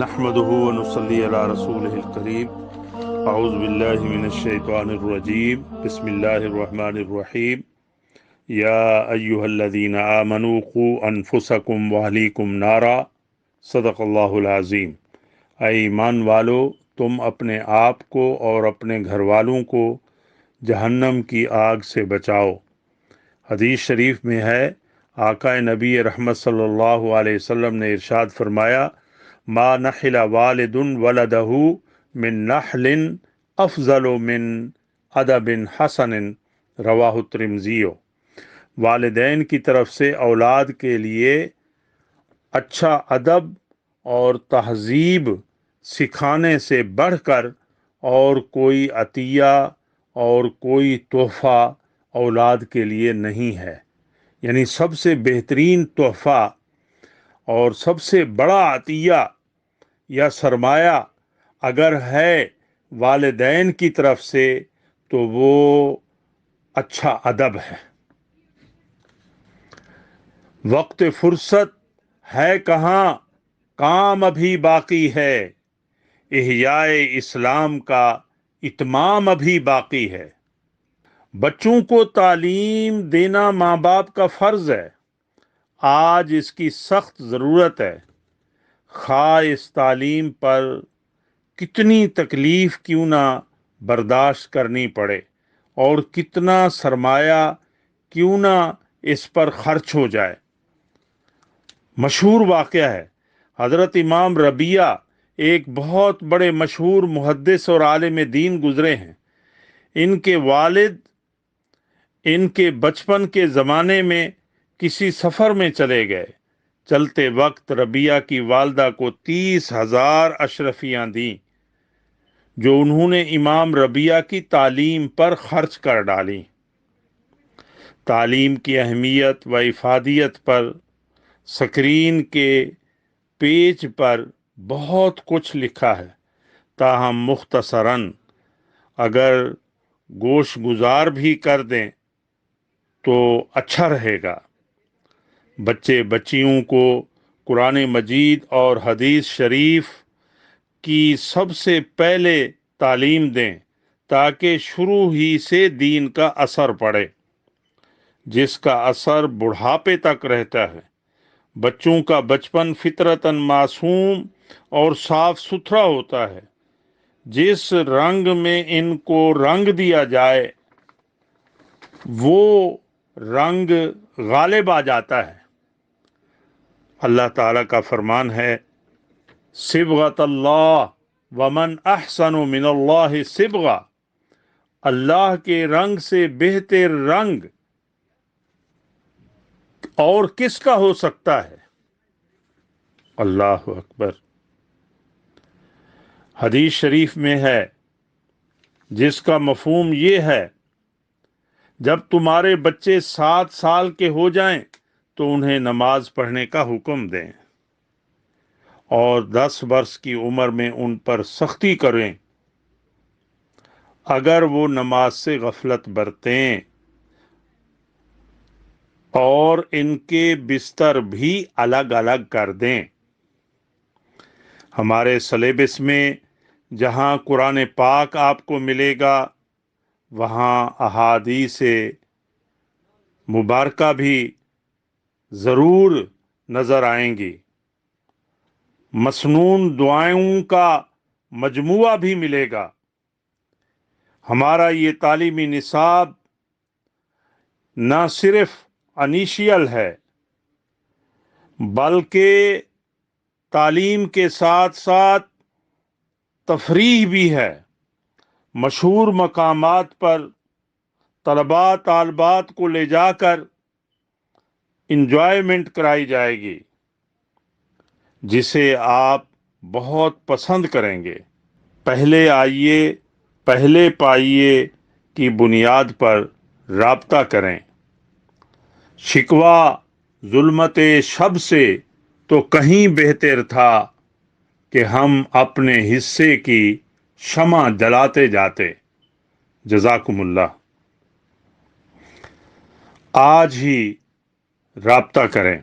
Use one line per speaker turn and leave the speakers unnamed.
نحمده ونصلي على رسوله الكريم اعوذ باللہ من الشیطان الرجیم بسم اللہ الرحمن الرحیم یا ایہا الذین آمنوا قوا انفسکم واہلیکم نارا صدق اللہ العظیم۔ اے ایمان والو، تم اپنے آپ کو اور اپنے گھر والوں کو جہنم کی آگ سے بچاؤ۔ حدیث شریف میں ہے، آقا نبی رحمت صلی اللہ علیہ وسلم نے ارشاد فرمایا، ما نحل والد ولدہ من نحل افضل من ادب حسن، رواہ الترمذی۔ والدین کی طرف سے اولاد کے لیے اچھا ادب اور تہذیب سکھانے سے بڑھ کر اور کوئی عطیہ اور کوئی تحفہ اولاد کے لیے نہیں ہے۔ یعنی سب سے بہترین تحفہ اور سب سے بڑا عطیہ یا سرمایہ اگر ہے والدین کی طرف سے تو وہ اچھا ادب ہے۔ وقت فرصت ہے کہاں، کام ابھی باقی ہے، احیاء اسلام کا اتمام ابھی باقی ہے۔ بچوں کو تعلیم دینا ماں باپ کا فرض ہے، آج اس کی سخت ضرورت ہے، خواہ اس تعلیم پر کتنی تکلیف کیوں نہ برداشت کرنی پڑے اور کتنا سرمایہ کیوں نہ اس پر خرچ ہو جائے۔ مشہور واقعہ ہے، حضرت امام ربیعہ ایک بہت بڑے مشہور محدث اور عالم دین گزرے ہیں۔ ان کے والد ان کے بچپن کے زمانے میں کسی سفر میں چلے گئے۔ چلتے وقت ربیعہ کی والدہ کو 30,000 اشرفیاں دیں جو انہوں نے امام ربیعہ کی تعلیم پر خرچ کر ڈالیں۔ تعلیم کی اہمیت و افادیت پر سکرین کے پیج پر بہت کچھ لکھا ہے، تاہم مختصراً اگر گوش گزار بھی کر دیں تو اچھا رہے گا۔ بچے بچیوں کو قرآن مجید اور حدیث شریف کی سب سے پہلے تعلیم دیں تاکہ شروع ہی سے دین کا اثر پڑے، جس کا اثر بڑھاپے تک رہتا ہے۔ بچوں کا بچپن فطرتاً معصوم اور صاف ستھرا ہوتا ہے، جس رنگ میں ان کو رنگ دیا جائے وہ رنگ غالب آ جاتا ہے۔ اللہ تعالیٰ کا فرمان ہے، صبغۃ اللہ ومن احسن من اللہ صبغہ، اللہ کے رنگ سے بہتر رنگ اور کس کا ہو سکتا ہے؟ اللہ اکبر۔ حدیث شریف میں ہے جس کا مفہوم یہ ہے، جب تمہارے بچے 7 سال کے ہو جائیں تو انہیں نماز پڑھنے کا حکم دیں اور 10 برس کی عمر میں ان پر سختی کریں اگر وہ نماز سے غفلت برتیں، اور ان کے بستر بھی الگ الگ کر دیں۔ ہمارے سلیبس میں جہاں قرآن پاک آپ کو ملے گا وہاں احادیث مبارکہ بھی ضرور نظر آئیں گی، مسنون دعاؤں کا مجموعہ بھی ملے گا۔ ہمارا یہ تعلیمی نصاب نہ صرف انیشیل ہے بلکہ تعلیم کے ساتھ ساتھ تفریح بھی ہے۔ مشہور مقامات پر طلباء طالبات کو لے جا کر انجوائمنٹ کرائی جائے گی جسے آپ بہت پسند کریں گے۔ پہلے آئیے پہلے پائیے کی بنیاد پر رابطہ کریں۔ شکوہ ظلمت شب سے تو کہیں بہتر تھا کہ ہم اپنے حصے کی شمع جلاتے جاتے۔ جزاکم اللہ۔ آج ہی رابطہ کریں۔